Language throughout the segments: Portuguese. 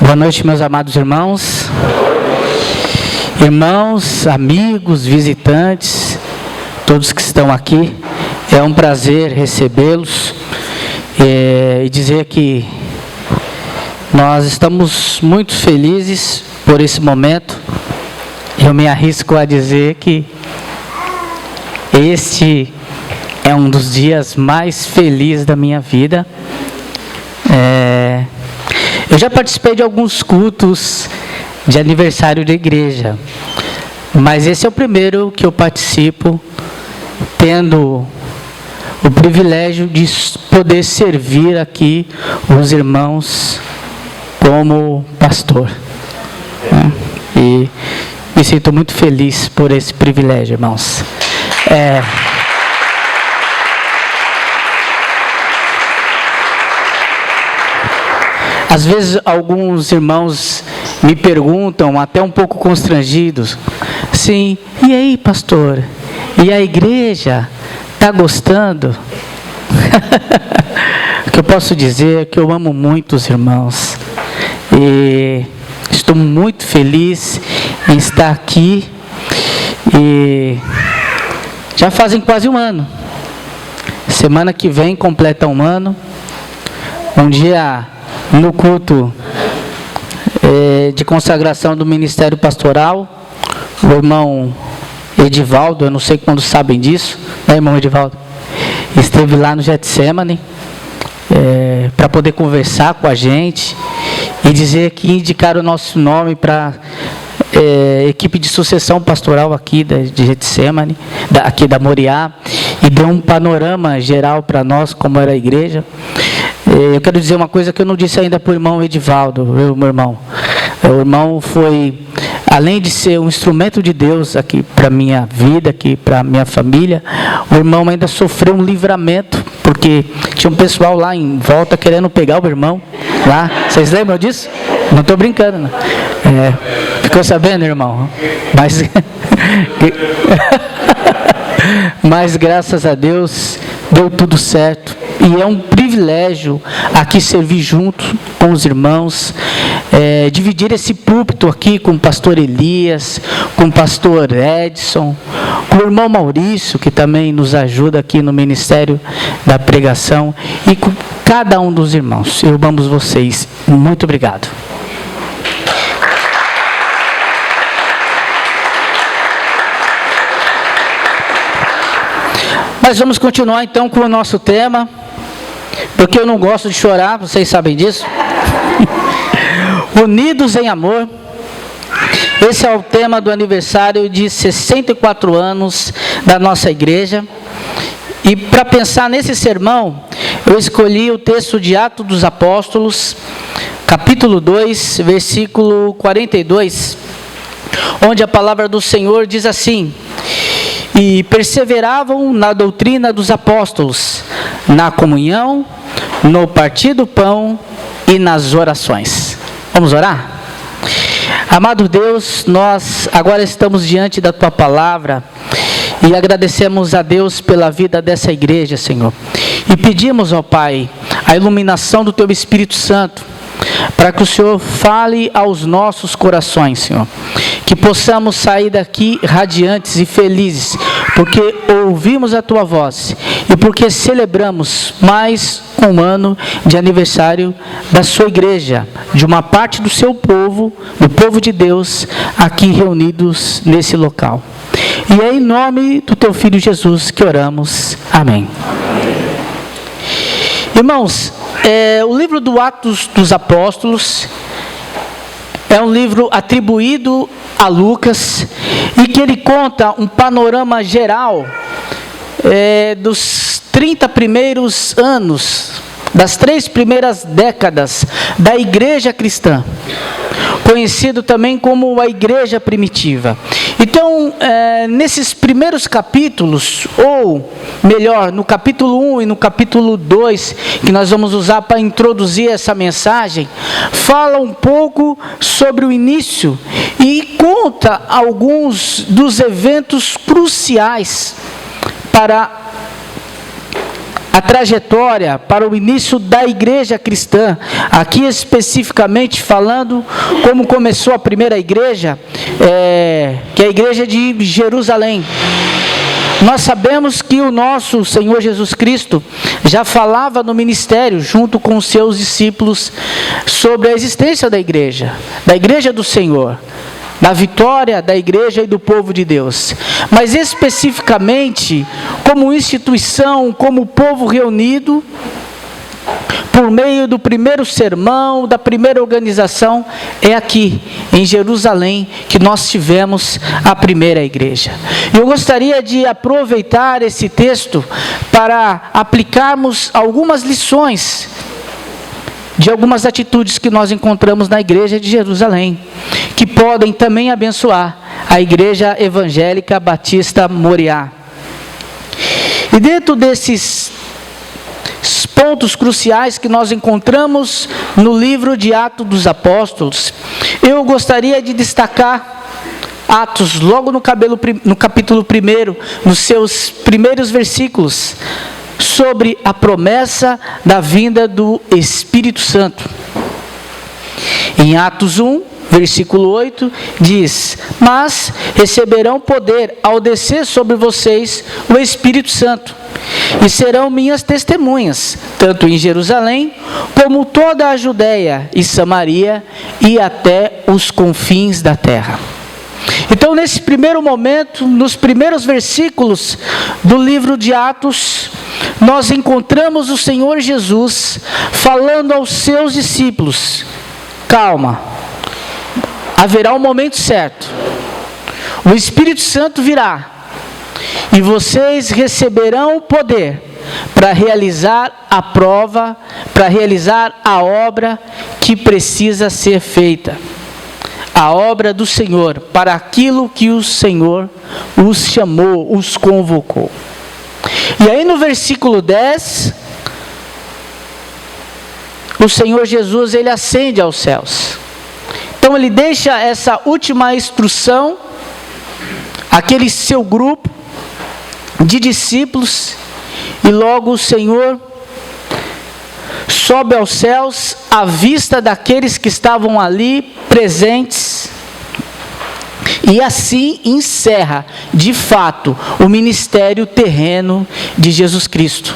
Boa noite, meus amados irmãos, amigos, visitantes, todos que estão aqui. É um prazer recebê-los e dizer que nós estamos muito felizes por esse momento. Eu me arrisco a dizer que este é um dos dias mais felizes da minha vida. Eu já participei de alguns cultos de aniversário da igreja, mas esse é o primeiro que eu participo, tendo o privilégio de poder servir aqui os irmãos como pastor. E me sinto muito feliz por esse privilégio, irmãos. Às vezes alguns irmãos me perguntam, até um pouco constrangidos, sim, e aí, pastor? E a igreja está gostando? O que eu posso dizer é que eu amo muito os irmãos e estou muito feliz em estar aqui. E já fazem quase um ano. Semana que vem completa um ano. Um dia no culto de consagração do Ministério Pastoral, o irmão Edivaldo, eu não sei quando sabem disso, né, irmão Edivaldo? Esteve lá no Getsemane para poder conversar com a gente e dizer que indicaram o nosso nome para equipe de sucessão pastoral aqui de Getsemane, aqui da Moriá, e deu um panorama geral para nós como era a igreja. Eu quero dizer uma coisa que eu não disse ainda para o irmão Edivaldo, meu irmão. O irmão foi, além de ser um instrumento de Deus aqui para a minha vida, aqui para a minha família, o irmão ainda sofreu um livramento, porque tinha um pessoal lá em volta querendo pegar o irmão lá. Vocês lembram disso? Não estou brincando, não. Ficou sabendo, irmão? Mas graças a Deus deu tudo certo. E é um privilégio aqui servir junto com os irmãos, dividir esse púlpito aqui com o pastor Elias, com o pastor Edson, com o irmão Maurício, que também nos ajuda aqui no Ministério da Pregação, e com cada um dos irmãos. Eu amo vocês. Muito obrigado. Mas vamos continuar então com o nosso tema, porque eu não gosto de chorar, vocês sabem disso. Unidos em amor. Esse é o tema do aniversário de 64 anos da nossa igreja. E para pensar nesse sermão, eu escolhi o texto de Atos dos Apóstolos, capítulo 2, versículo 42, onde a palavra do Senhor diz assim: e perseveravam na doutrina dos apóstolos, na comunhão, no partir do pão e nas orações. Vamos orar? Amado Deus, nós agora estamos diante da Tua palavra e agradecemos a Deus pela vida dessa igreja, Senhor. E pedimos, ó Pai, a iluminação do Teu Espírito Santo, para que o Senhor fale aos nossos corações, Senhor. Que possamos sair daqui radiantes e felizes, porque ouvimos a Tua voz e porque celebramos mais um ano de aniversário da Sua igreja, de uma parte do Seu povo, do povo de Deus, aqui reunidos nesse local. E é em nome do Teu Filho Jesus que oramos. Amém. Irmãos, o livro do Atos dos Apóstolos é um livro atribuído a Lucas e que ele conta um panorama geral dos 30 primeiros anos, das 3 primeiras décadas da igreja cristã, conhecido também como a igreja primitiva. Então, nesses primeiros capítulos, ou melhor, no capítulo 1 e no capítulo 2, que nós vamos usar para introduzir essa mensagem, fala um pouco sobre o início e conta alguns dos eventos cruciais para a trajetória para o início da igreja cristã, aqui especificamente falando como começou a primeira igreja, que é a igreja de Jerusalém. Nós sabemos que o nosso Senhor Jesus Cristo já falava no ministério, junto com os seus discípulos, sobre a existência da igreja do Senhor, da vitória da igreja e do povo de Deus. Mas especificamente, como instituição, como povo reunido, por meio do primeiro sermão, da primeira organização, é aqui, em Jerusalém, que nós tivemos a primeira igreja. E eu gostaria de aproveitar esse texto para aplicarmos algumas lições de algumas atitudes que nós encontramos na igreja de Jerusalém, que podem também abençoar a igreja evangélica Batista Moriá. E dentro desses pontos cruciais que nós encontramos no livro de Atos dos Apóstolos, eu gostaria de destacar Atos, logo no capítulo 1, nos seus primeiros versículos, sobre a promessa da vinda do Espírito Santo. Em Atos 1, versículo 8, diz: mas receberão poder ao descer sobre vocês o Espírito Santo, e serão minhas testemunhas, tanto em Jerusalém, como toda a Judéia e Samaria, e até os confins da terra. Então, nesse primeiro momento, nos primeiros versículos do livro de Atos, nós encontramos o Senhor Jesus falando aos seus discípulos: calma, haverá um momento certo, o Espírito Santo virá, e vocês receberão o poder para realizar a prova, para realizar a obra que precisa ser feita. A obra do Senhor, para aquilo que o Senhor os chamou, os convocou. E aí no versículo 10, o Senhor Jesus, ele ascende aos céus. Então ele deixa essa última instrução, aquele seu grupo de discípulos, e logo o Senhor sobe aos céus à vista daqueles que estavam ali presentes, e assim encerra, de fato, o ministério terreno de Jesus Cristo.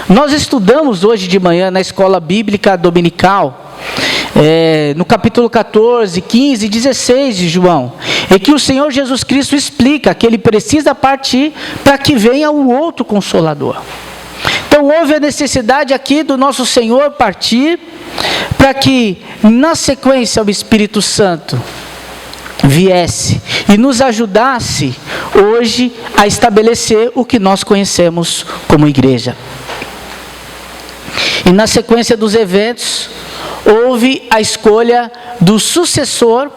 Nós estudamos hoje de manhã na escola bíblica dominical, no capítulo 14, 15 e 16 de João, em que o Senhor Jesus Cristo explica que ele precisa partir para que venha o outro Consolador. Então houve a necessidade aqui do nosso Senhor partir, para que na sequência o Espírito Santo viesse e nos ajudasse hoje a estabelecer o que nós conhecemos como igreja. E na sequência dos eventos, houve a escolha do sucessor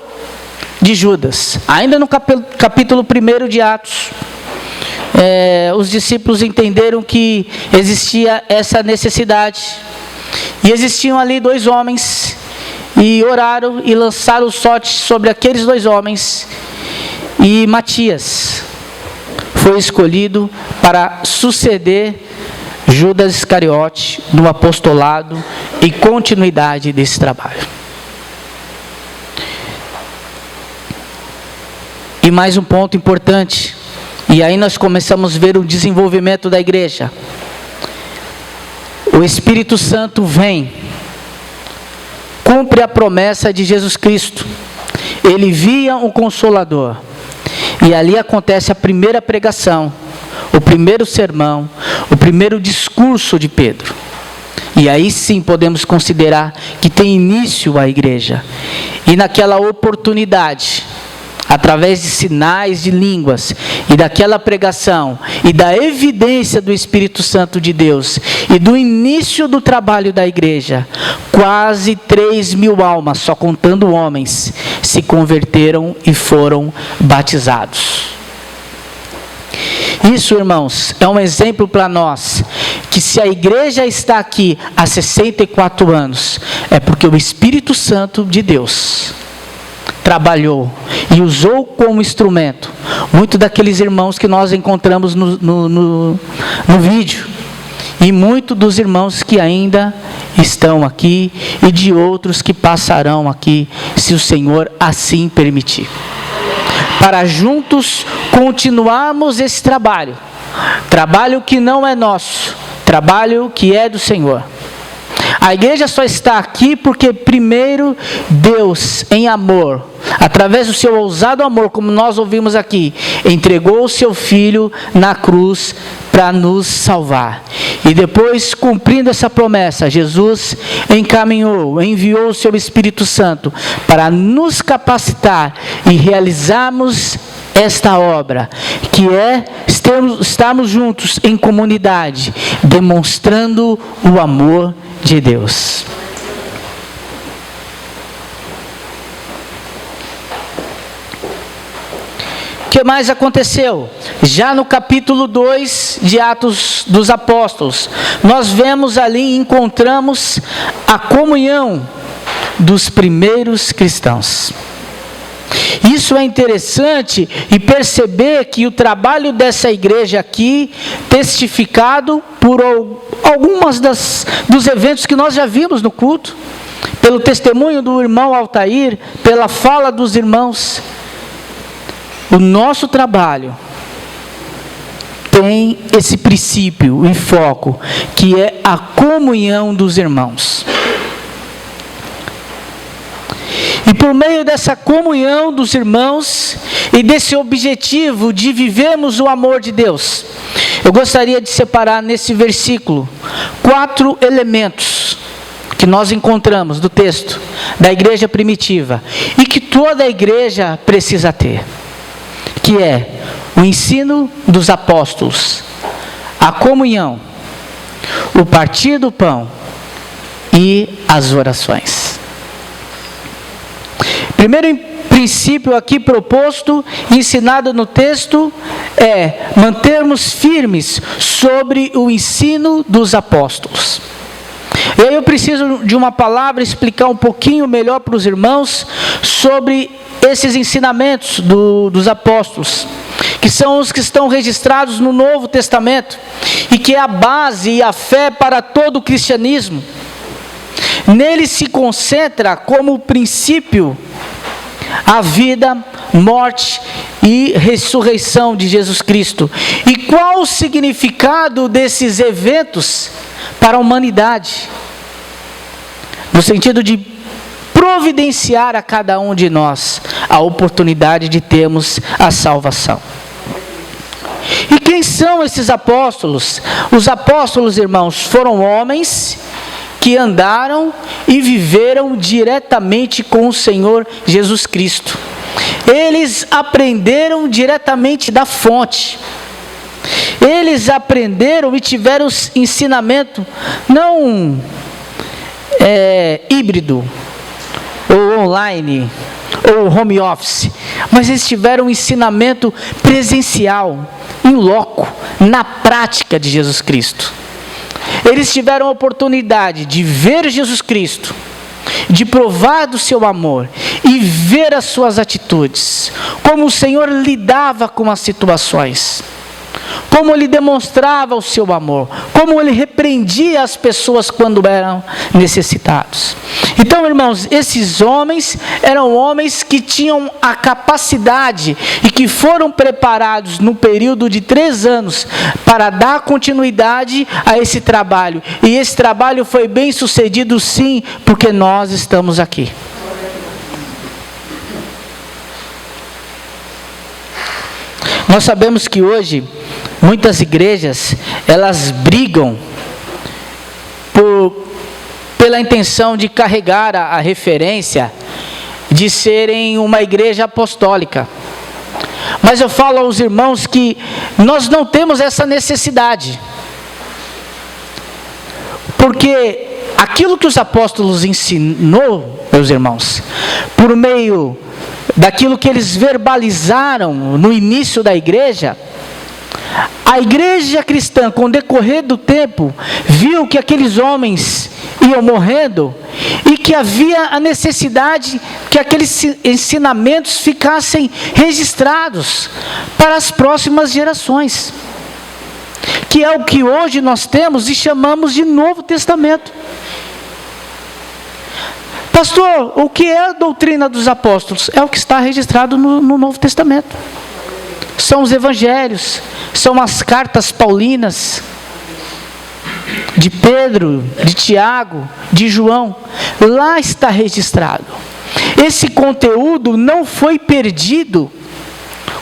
de Judas. Ainda no capítulo 1 de Atos, os discípulos entenderam que existia essa necessidade. E existiam ali 2 homens, e oraram e lançaram o sorte sobre aqueles 2 homens. E Matias foi escolhido para suceder Judas Iscariote no apostolado e continuidade desse trabalho. E mais um ponto importante, e aí nós começamos a ver o desenvolvimento da igreja. O Espírito Santo vem, cumpre a promessa de Jesus Cristo, ele envia um Consolador, e ali acontece a primeira pregação, o primeiro sermão, o primeiro discurso de Pedro. E aí sim podemos considerar que tem início a igreja. E naquela oportunidade, através de sinais de línguas, e daquela pregação, e da evidência do Espírito Santo de Deus, e do início do trabalho da igreja, quase 3.000 almas, só contando homens, se converteram e foram batizados. Isso, irmãos, é um exemplo para nós, que se a igreja está aqui há 64 anos, é porque o Espírito Santo de Deus trabalhou e usou como instrumento muitos daqueles irmãos que nós encontramos no vídeo. e muitos dos irmãos que ainda estão aqui e de outros que passarão aqui, se o Senhor assim permitir. Para juntos continuarmos esse trabalho que não é nosso, trabalho que é do Senhor. A igreja só está aqui porque primeiro Deus, em amor, através do seu ousado amor, como nós ouvimos aqui, entregou o seu Filho na cruz para nos salvar. E depois, cumprindo essa promessa, Jesus enviou o seu Espírito Santo para nos capacitar e realizarmos esta obra, que é estarmos juntos em comunidade, demonstrando o amor de Deus. O que mais aconteceu? Já no capítulo 2 de Atos dos Apóstolos, nós vemos ali, encontramos a comunhão dos primeiros cristãos. Isso é interessante e perceber que o trabalho dessa igreja aqui, testificado por algumas dos eventos que nós já vimos no culto, pelo testemunho do irmão Altair, pela fala dos irmãos, o nosso trabalho tem esse princípio e foco, que é a comunhão dos irmãos. E por meio dessa comunhão dos irmãos e desse objetivo de vivermos o amor de Deus, eu gostaria de separar nesse versículo 4 elementos que nós encontramos do texto da igreja primitiva e que toda a igreja precisa ter, que é o ensino dos apóstolos, a comunhão, o partir do pão e as orações. Primeiro princípio aqui proposto, ensinado no texto, é mantermos firmes sobre o ensino dos apóstolos. E aí eu preciso de uma palavra explicar um pouquinho melhor para os irmãos sobre esses ensinamentos dos apóstolos, que são os que estão registrados no Novo Testamento e que é a base e a fé para todo o cristianismo. Nele se concentra como princípio a vida, morte e ressurreição de Jesus Cristo. E qual o significado desses eventos para a humanidade? No sentido de providenciar a cada um de nós a oportunidade de termos a salvação. E quem são esses apóstolos? Os apóstolos, irmãos, foram homens que andaram e viveram diretamente com o Senhor Jesus Cristo. Eles aprenderam diretamente da fonte. Eles aprenderam e tiveram ensinamento não híbrido, ou online, ou home office, mas eles tiveram um ensinamento presencial, in loco, na prática de Jesus Cristo. Eles tiveram a oportunidade de ver Jesus Cristo, de provar do seu amor e ver as suas atitudes, como o Senhor lidava com as situações, como Ele demonstrava o seu amor, como Ele repreendia as pessoas quando eram necessitados. Então, irmãos, esses homens eram homens que tinham a capacidade e que foram preparados no período de 3 anos para dar continuidade a esse trabalho. E esse trabalho foi bem sucedido, sim, porque nós estamos aqui. Nós sabemos que hoje muitas igrejas, elas brigam pela intenção de carregar a referência de serem uma igreja apostólica. Mas eu falo aos irmãos que nós não temos essa necessidade. Porque aquilo que os apóstolos ensinou, meus irmãos, por meio daquilo que eles verbalizaram no início da igreja, a igreja cristã, com o decorrer do tempo, viu que aqueles homens iam morrendo e que havia a necessidade que aqueles ensinamentos ficassem registrados para as próximas gerações. que é o que hoje nós temos e chamamos de Novo Testamento. Pastor, o que é a doutrina dos apóstolos? É o que está registrado no Novo Testamento. São os evangelhos, são as cartas paulinas, de Pedro, de Tiago, de João. Lá está registrado. Esse conteúdo não foi perdido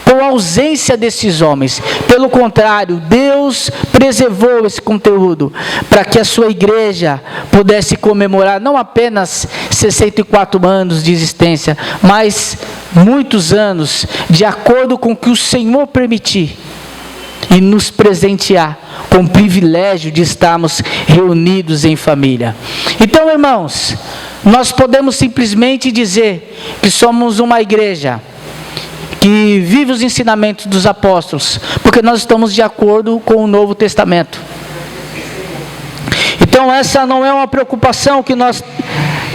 com a ausência desses homens. Pelo contrário, Deus preservou esse conteúdo para que a sua igreja pudesse comemorar não apenas 64 anos de existência, mas muitos anos, de acordo com o que o Senhor permitir, e nos presentear com o privilégio de estarmos reunidos em família. Então, irmãos, nós podemos simplesmente dizer que somos uma igreja que vive os ensinamentos dos apóstolos, porque nós estamos de acordo com o Novo Testamento. Então essa não é uma preocupação que nós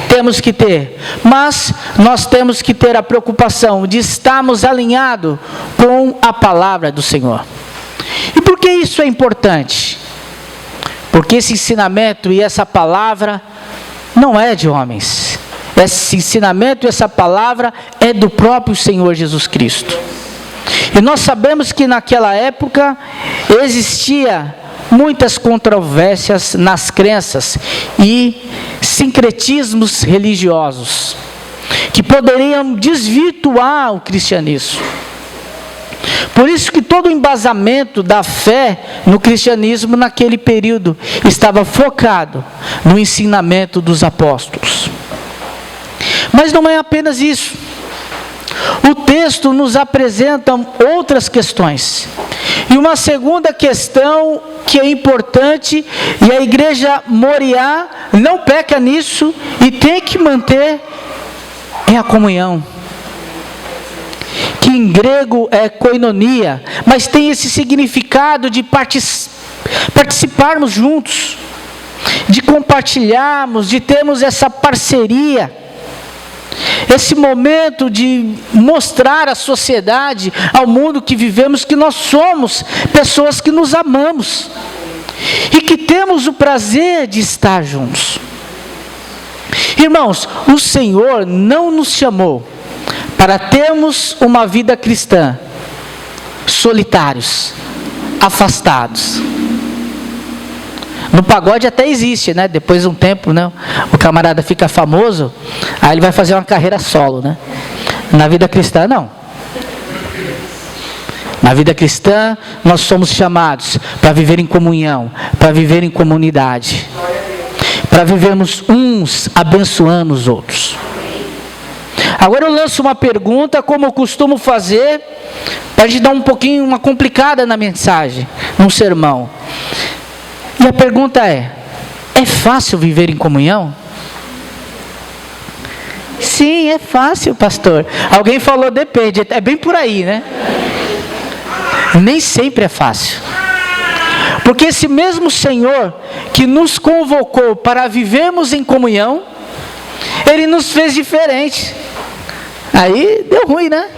temos que ter, mas nós temos que ter a preocupação de estarmos alinhados com a palavra do Senhor. E por que isso é importante? Porque esse ensinamento e essa palavra não é de homens. Esse ensinamento e essa palavra é do próprio Senhor Jesus Cristo. E nós sabemos que naquela época existia muitas controvérsias nas crenças e sincretismos religiosos que poderiam desvirtuar o cristianismo. Por isso que todo o embasamento da fé no cristianismo naquele período estava focado no ensinamento dos apóstolos. Mas não é apenas isso. O texto nos apresenta outras questões. E uma segunda questão que é importante, e a igreja Moriá não peca nisso e tem que manter, é a comunhão. Que em grego é koinonia, mas tem esse significado de participarmos juntos, de compartilharmos, de termos essa parceria. Esse momento de mostrar à sociedade, ao mundo que vivemos, que nós somos pessoas que nos amamos e que temos o prazer de estar juntos. Irmãos, o Senhor não nos chamou para termos uma vida cristã solitários, afastados. No pagode até existe, né? Depois de um tempo, né? O camarada fica famoso, aí ele vai fazer uma carreira solo, né? Na vida cristã, não. Na vida cristã, nós somos chamados para viver em comunhão, para viver em comunidade, para vivermos uns abençoando os outros. Agora eu lanço uma pergunta, como eu costumo fazer, para a gente dar um pouquinho, uma complicada na mensagem, num sermão. E a pergunta é fácil viver em comunhão? Sim, é fácil, pastor. Alguém falou depende, é bem por aí, né? Nem sempre é fácil. Porque esse mesmo Senhor que nos convocou para vivermos em comunhão, Ele nos fez diferente. Aí deu ruim, né?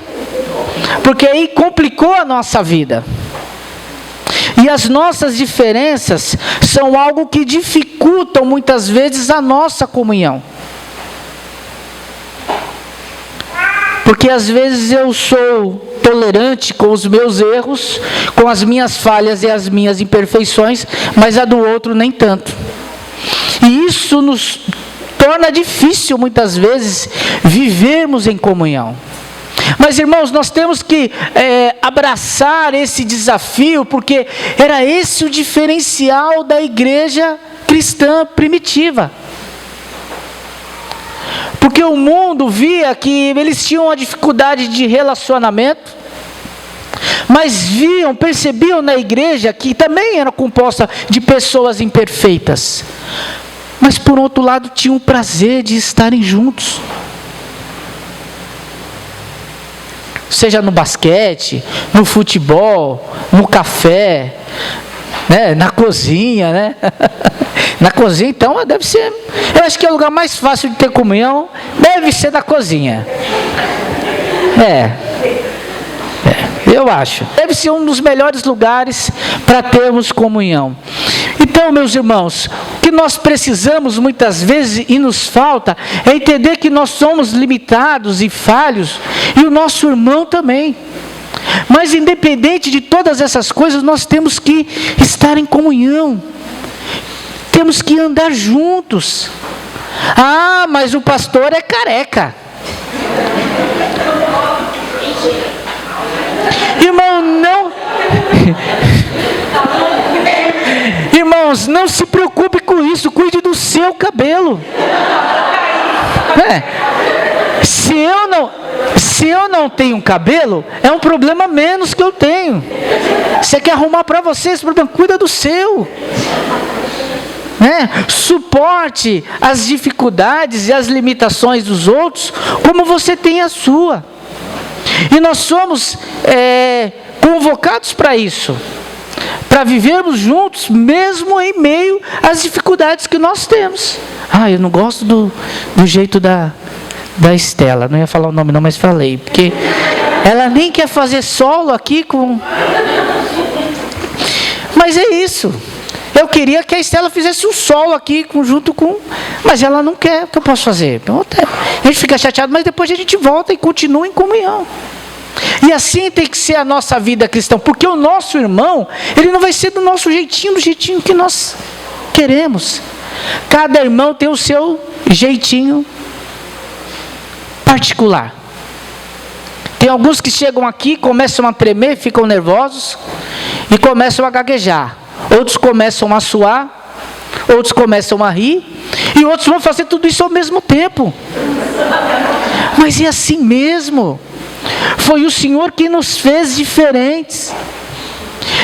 Porque aí complicou a nossa vida. E as nossas diferenças são algo que dificultam muitas vezes a nossa comunhão. Porque às vezes eu sou tolerante com os meus erros, com as minhas falhas e as minhas imperfeições, mas a do outro nem tanto. E isso nos torna difícil muitas vezes vivermos em comunhão. Mas irmãos, nós temos que abraçar esse desafio, porque era esse o diferencial da igreja cristã primitiva. Porque o mundo via que eles tinham uma dificuldade de relacionamento, mas percebiam na igreja que também era composta de pessoas imperfeitas. Mas por outro lado tinham o prazer de estarem juntos. Seja no basquete, no futebol, no café, né, na cozinha, né? Na cozinha, então, deve ser... Eu acho que é o lugar mais fácil de ter comunhão, deve ser na cozinha. Eu acho. Deve ser um dos melhores lugares para termos comunhão. Então, meus irmãos, o que nós precisamos muitas vezes e nos falta é entender que nós somos limitados e falhos, e o nosso irmão também. Mas independente de todas essas coisas, nós temos que estar em comunhão. Temos que andar juntos. Ah, mas o pastor é careca. Irmão, não. Irmãos, não se preocupe com isso. Cuide do seu cabelo. Se eu não tenho cabelo, é um problema menos que eu tenho. Você quer arrumar para você esse problema? Cuida do seu. Suporte as dificuldades e as limitações dos outros, como você tem a sua. E nós somos convocados para isso, para vivermos juntos, mesmo em meio às dificuldades que nós temos. Eu não gosto do jeito da Estela, não ia falar o nome não, mas falei, porque ela nem quer fazer solo aqui com... Mas é isso. Eu queria que a Estela fizesse um solo aqui junto com... Mas ela não quer. O que eu posso fazer? A gente fica chateado, mas depois a gente volta e continua em comunhão. E assim tem que ser a nossa vida cristã. Porque o nosso irmão, ele não vai ser do nosso jeitinho, do jeitinho que nós queremos. Cada irmão tem o seu jeitinho particular. Tem alguns que chegam aqui, começam a tremer, ficam nervosos e começam a gaguejar. Outros começam a suar, outros começam a rir, e outros vão fazer tudo isso ao mesmo tempo. Mas é assim mesmo. Foi o Senhor que nos fez diferentes.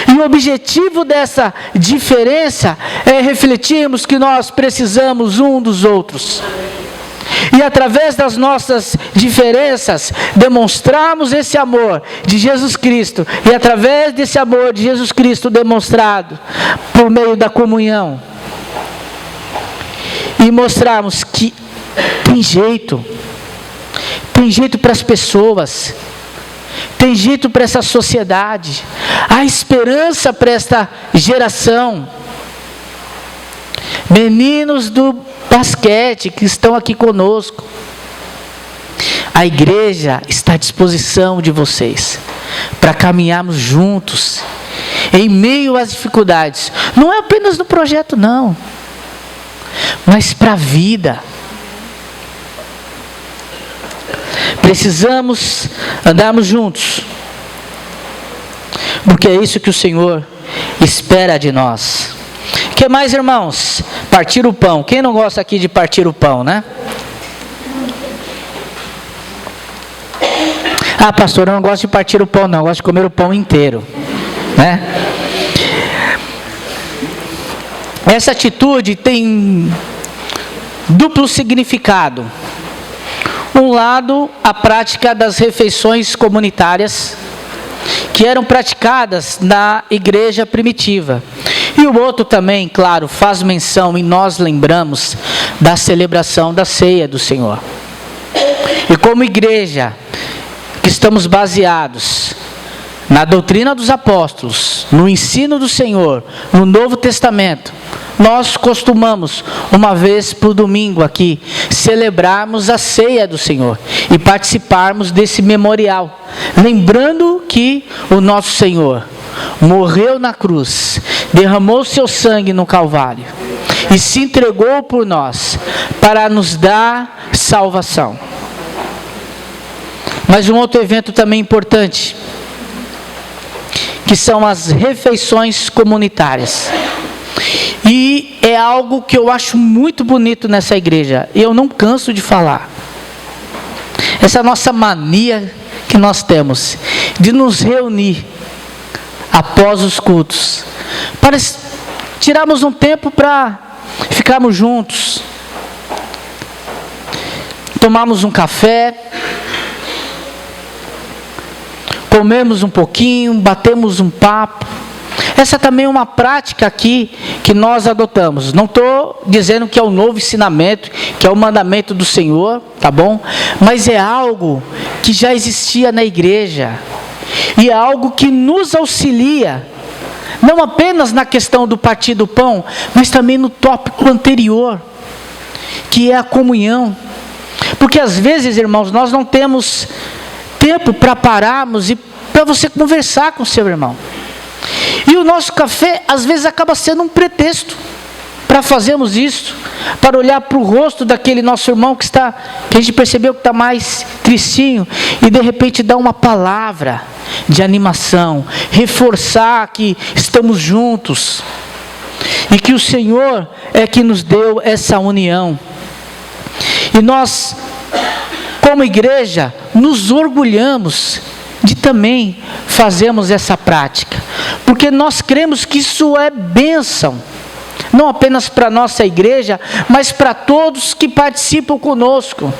E o objetivo dessa diferença é refletirmos que nós precisamos um dos outros. E através das nossas diferenças, demonstrarmos esse amor de Jesus Cristo. E através desse amor de Jesus Cristo demonstrado por meio da comunhão. E mostrarmos que tem jeito. Tem jeito para as pessoas. Tem jeito para essa sociedade. Há esperança para esta geração. Meninos do basquete que estão aqui conosco, a igreja está à disposição de vocês para caminharmos juntos em meio às dificuldades. Não é apenas no projeto não, mas para a vida. Precisamos andarmos juntos, porque é isso que o Senhor espera de nós. O que mais, irmãos? Partir o pão. Quem não gosta aqui de partir o pão, né? Pastor, eu não gosto de partir o pão não, eu gosto de comer o pão inteiro, né? Essa atitude tem duplo significado. Um lado, a prática das refeições comunitárias, que eram praticadas na igreja primitiva. E o outro também, claro, faz menção e nós lembramos da celebração da ceia do Senhor. E como igreja, que estamos baseados na doutrina dos apóstolos, no ensino do Senhor, no Novo Testamento, nós costumamos, uma vez por domingo aqui, celebrarmos a ceia do Senhor e participarmos desse memorial, lembrando que o nosso Senhor morreu na cruz, derramou seu sangue no Calvário e se entregou por nós para nos dar salvação. Mas um outro evento também importante, que são as refeições comunitárias. E é algo que eu acho muito bonito nessa igreja, e eu não canso de falar. Essa nossa mania que nós temos de nos reunir após os cultos, para tirarmos um tempo para ficarmos juntos, tomarmos um café, comemos um pouquinho, batemos um papo. Essa também é uma prática aqui que nós adotamos. Não estou dizendo que é o novo ensinamento, que é o mandamento do Senhor, tá bom? Mas é algo que já existia na igreja e é algo que nos auxilia, não apenas na questão do partir do pão, mas também no tópico anterior, que é a comunhão. Porque às vezes, irmãos, nós não temos tempo para pararmos e para você conversar com o seu irmão. E o nosso café, às vezes, acaba sendo um pretexto para fazermos isso, para olhar para o rosto daquele nosso irmão que a gente percebeu que está mais tristinho, e de repente dar uma palavra de animação, reforçar que estamos juntos, e que o Senhor é que nos deu essa união. E nós, como igreja, nos orgulhamos de também fazermos essa prática, porque nós cremos que isso é bênção, não apenas para a nossa igreja, mas para todos que participam conosco.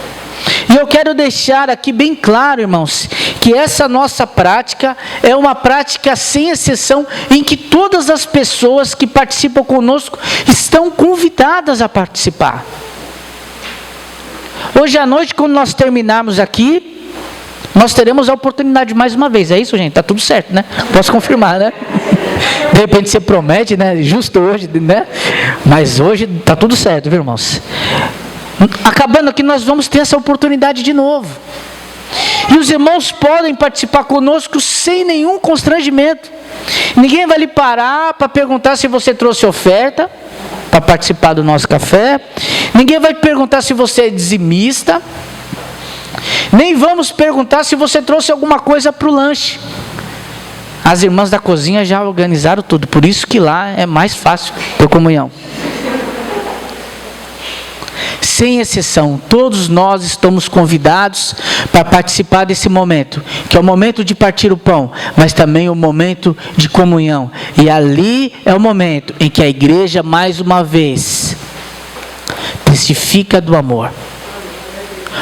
E eu quero deixar aqui bem claro, irmãos, que essa nossa prática é uma prática sem exceção, em que todas as pessoas que participam conosco estão convidadas a participar. Hoje à noite, quando nós terminarmos aqui, nós teremos a oportunidade mais uma vez. É isso, gente? Está tudo certo, né? Posso confirmar, né? De repente você promete, né? Justo hoje, né? Mas hoje está tudo certo, viu, irmãos? Acabando aqui, nós vamos ter essa oportunidade de novo. E os irmãos podem participar conosco sem nenhum constrangimento. Ninguém vai lhe parar para perguntar se você trouxe oferta para participar do nosso café. Ninguém vai perguntar se você é dizimista. Nem vamos perguntar se você trouxe alguma coisa para o lanche. As irmãs da cozinha já organizaram tudo, por isso que lá é mais fácil ter comunhão. Sem exceção, todos nós estamos convidados para participar desse momento, que é o momento de partir o pão, mas também o momento de comunhão. E ali é o momento em que a igreja, mais uma vez, testifica do amor.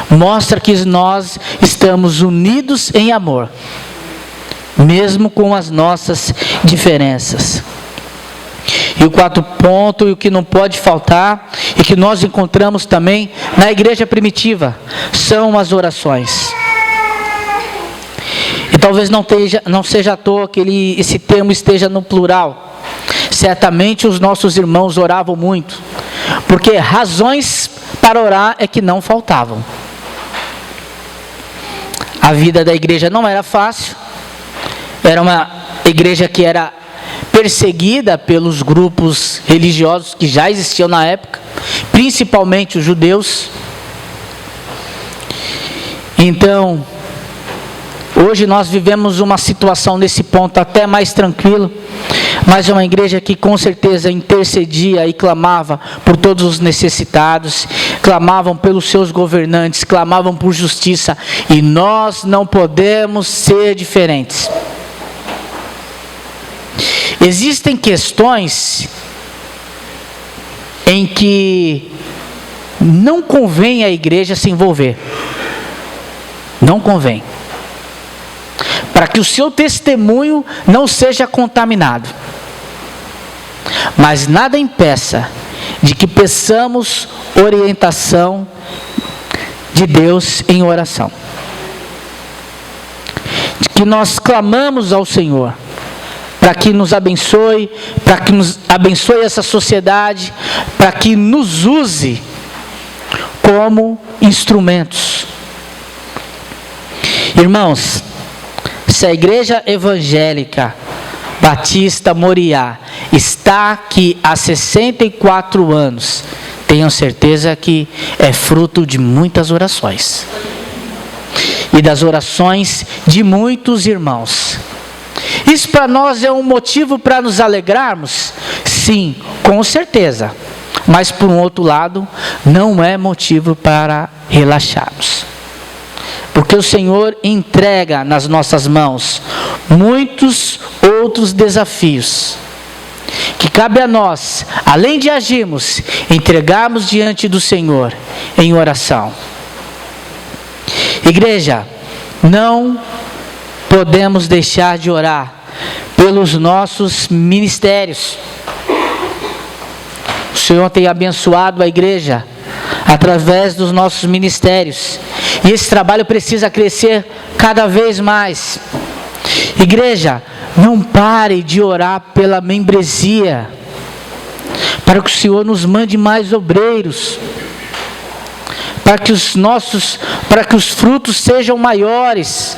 Mostra que nós estamos unidos em amor, mesmo com as nossas diferenças. E o quarto ponto, e o que não pode faltar, e que nós encontramos também na igreja primitiva, são as orações. E talvez não seja à toa que esse termo esteja no plural. Certamente os nossos irmãos oravam muito, porque razões para orar é que não faltavam. A vida da igreja não era fácil, era uma igreja que era perseguida pelos grupos religiosos que já existiam na época, principalmente os judeus. Então, hoje nós vivemos uma situação nesse ponto até mais tranquilo, mas é uma igreja que com certeza intercedia e clamava por todos os necessitados, clamavam pelos seus governantes, clamavam por justiça, e nós não podemos ser diferentes. Existem questões em que não convém a igreja se envolver. Não convém. Para que o seu testemunho não seja contaminado. Mas nada impeça de que peçamos orientação de Deus em oração. De que nós clamamos ao Senhor para que nos abençoe, para que nos abençoe essa sociedade, para que nos use como instrumentos. Irmãos, se a igreja evangélica Batista Moriá está aqui há 64 anos, tenham certeza que é fruto de muitas orações. E das orações de muitos irmãos. Isso para nós é um motivo para nos alegrarmos? Sim, com certeza. Mas por um outro lado, não é motivo para relaxarmos. Porque o Senhor entrega nas nossas mãos muitos outros desafios, que cabe a nós, além de agirmos, entregarmos diante do Senhor em oração. Igreja, não podemos deixar de orar pelos nossos ministérios. O Senhor tem abençoado a igreja através dos nossos ministérios, e esse trabalho precisa crescer cada vez mais. Igreja, não pare de orar pela membresia, para que o Senhor nos mande mais obreiros, para que os frutos sejam maiores,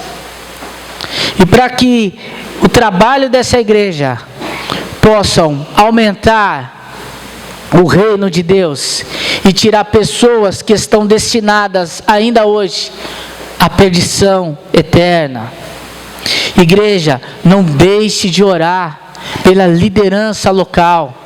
e para que o trabalho dessa igreja possam aumentar o reino de Deus e tirar pessoas que estão destinadas ainda hoje à perdição eterna. Igreja, não deixe de orar pela liderança local.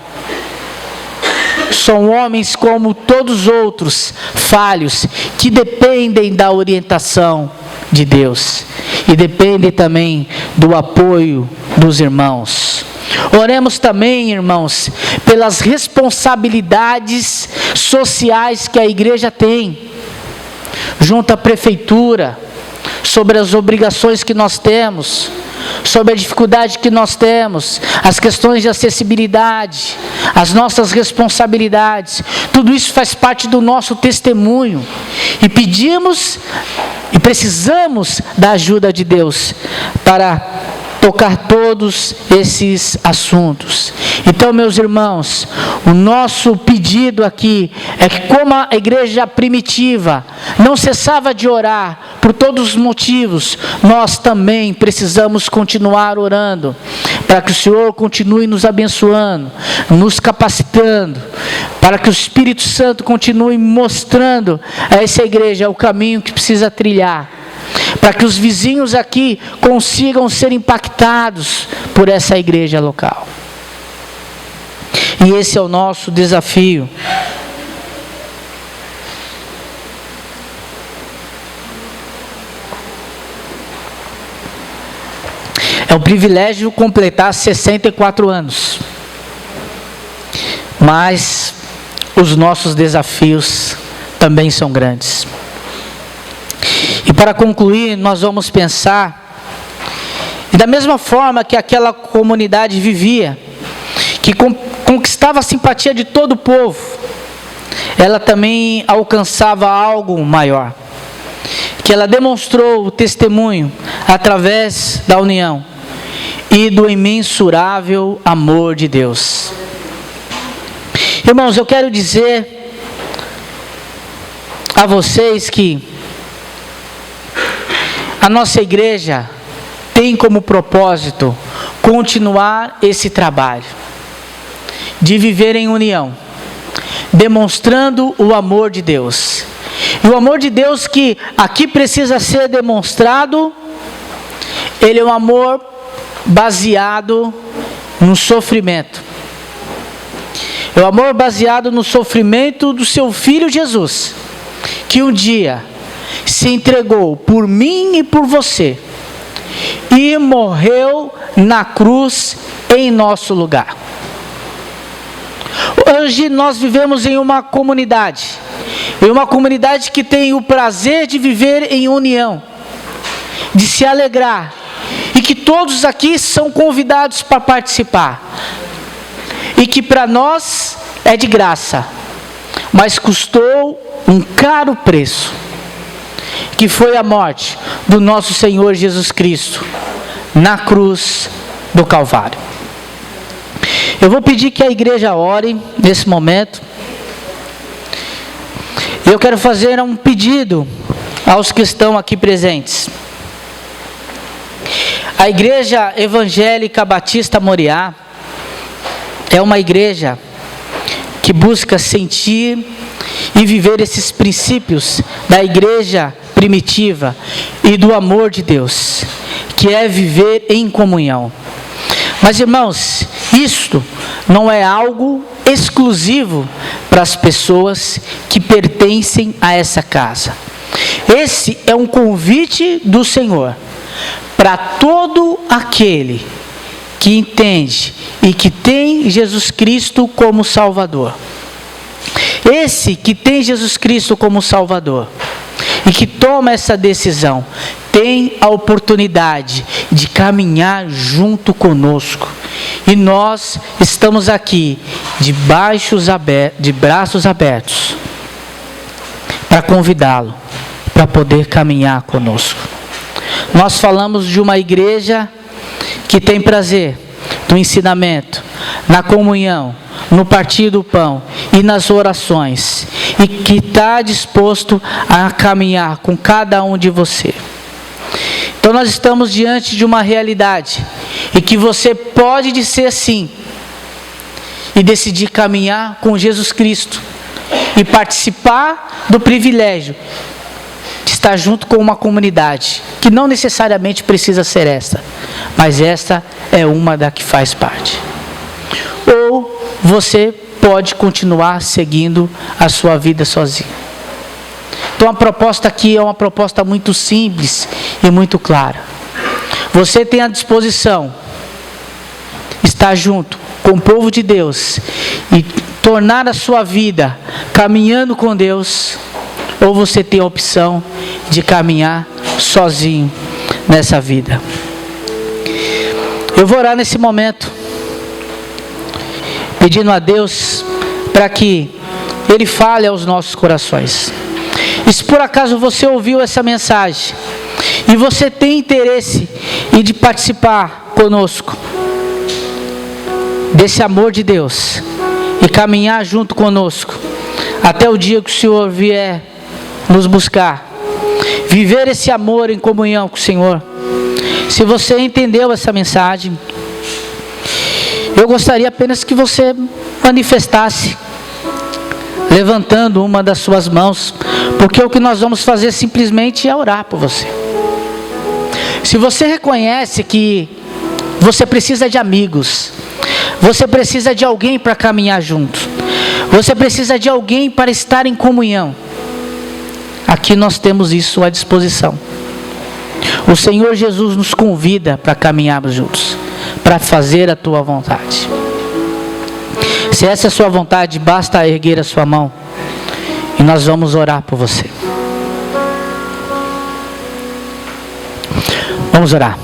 São homens como todos os outros, falhos, que dependem da orientação de Deus e dependem também do apoio dos irmãos. Oremos também, irmãos, pelas responsabilidades sociais que a igreja tem, junto à prefeitura, sobre as obrigações que nós temos, sobre a dificuldade que nós temos, as questões de acessibilidade, as nossas responsabilidades. Tudo isso faz parte do nosso testemunho, e pedimos e precisamos da ajuda de Deus para tocar todos esses assuntos. Então, meus irmãos, o nosso pedido aqui é que, como a igreja primitiva não cessava de orar por todos os motivos, nós também precisamos continuar orando, para que o Senhor continue nos abençoando, nos capacitando, para que o Espírito Santo continue mostrando a essa igreja o caminho que precisa trilhar, para que os vizinhos aqui consigam ser impactados por essa igreja local. E esse é o nosso desafio. É um privilégio completar 64 anos. Mas os nossos desafios também são grandes. E para concluir, nós vamos pensar, e da mesma forma que aquela comunidade vivia, que conquistava a simpatia de todo o povo, ela também alcançava algo maior, que ela demonstrou o testemunho através da união e do imensurável amor de Deus. Irmãos, eu quero dizer a vocês que a nossa igreja tem como propósito continuar esse trabalho de viver em união, demonstrando o amor de Deus. E o amor de Deus que aqui precisa ser demonstrado, ele é um amor baseado no sofrimento. É o amor baseado no sofrimento do seu Filho Jesus, que um dia se entregou por mim e por você, e morreu na cruz em nosso lugar. Hoje nós vivemos em uma comunidade que tem o prazer de viver em união, de se alegrar, e que todos aqui são convidados para participar, e que para nós é de graça, mas custou um caro preço, que foi a morte do nosso Senhor Jesus Cristo na cruz do Calvário. Eu vou pedir que a igreja ore nesse momento. Eu quero fazer um pedido aos que estão aqui presentes. A Igreja Evangélica Batista Moriá é uma igreja que busca sentir e viver esses princípios da igreja primitiva e do amor de Deus, que é viver em comunhão. Mas, irmãos, isto não é algo exclusivo para as pessoas que pertencem a essa casa. Esse é um convite do Senhor para todo aquele que entende e que tem Jesus Cristo como Salvador. Esse que tem Jesus Cristo como Salvador e que toma essa decisão, tem a oportunidade de caminhar junto conosco. E nós estamos aqui de braços abertos para convidá-lo, para poder caminhar conosco. Nós falamos de uma igreja que tem prazer no ensinamento, na comunhão, no partir do pão e nas orações, e que está disposto a caminhar com cada um de você. Então nós estamos diante de uma realidade, e que você pode dizer sim, e decidir caminhar com Jesus Cristo, e participar do privilégio de estar junto com uma comunidade, que não necessariamente precisa ser esta, mas esta é uma da que faz parte. Ou você pode continuar seguindo a sua vida sozinho. Então a proposta aqui é uma proposta muito simples e muito clara. Você tem à disposição estar junto com o povo de Deus e tornar a sua vida caminhando com Deus, ou você tem a opção de caminhar sozinho nessa vida. Eu vou orar nesse momento, pedindo a Deus para que Ele fale aos nossos corações. E se por acaso você ouviu essa mensagem e você tem interesse em de participar conosco desse amor de Deus e caminhar junto conosco até o dia que o Senhor vier nos buscar, viver esse amor em comunhão com o Senhor. Se você entendeu essa mensagem, eu gostaria apenas que você manifestasse, levantando uma das suas mãos, porque o que nós vamos fazer simplesmente é orar por você. Se você reconhece que você precisa de amigos, você precisa de alguém para caminhar junto, você precisa de alguém para estar em comunhão, aqui nós temos isso à disposição. O Senhor Jesus nos convida para caminharmos juntos, para fazer a tua vontade. Se essa é a sua vontade, basta erguer a sua mão e nós vamos orar por você. Vamos orar.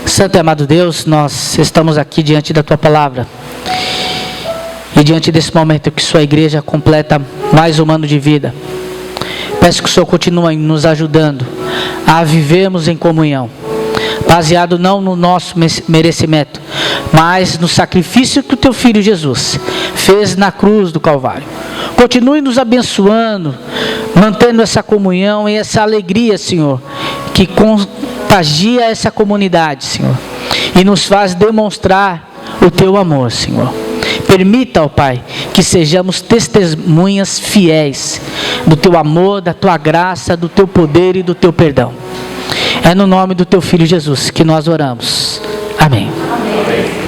Santo e amado Deus, nós estamos aqui diante da tua palavra e diante desse momento que sua igreja completa mais um ano de vida. Peço que o Senhor continue nos ajudando a vivermos em comunhão, baseado não no nosso merecimento, mas no sacrifício que o teu Filho Jesus fez na cruz do Calvário. Continue nos abençoando, mantendo essa comunhão e essa alegria, Senhor, que contagia essa comunidade, Senhor, e nos faz demonstrar o teu amor, Senhor. Permita, ó Pai, que sejamos testemunhas fiéis do teu amor, da tua graça, do teu poder e do teu perdão. É no nome do teu Filho Jesus que nós oramos. Amém. Amém.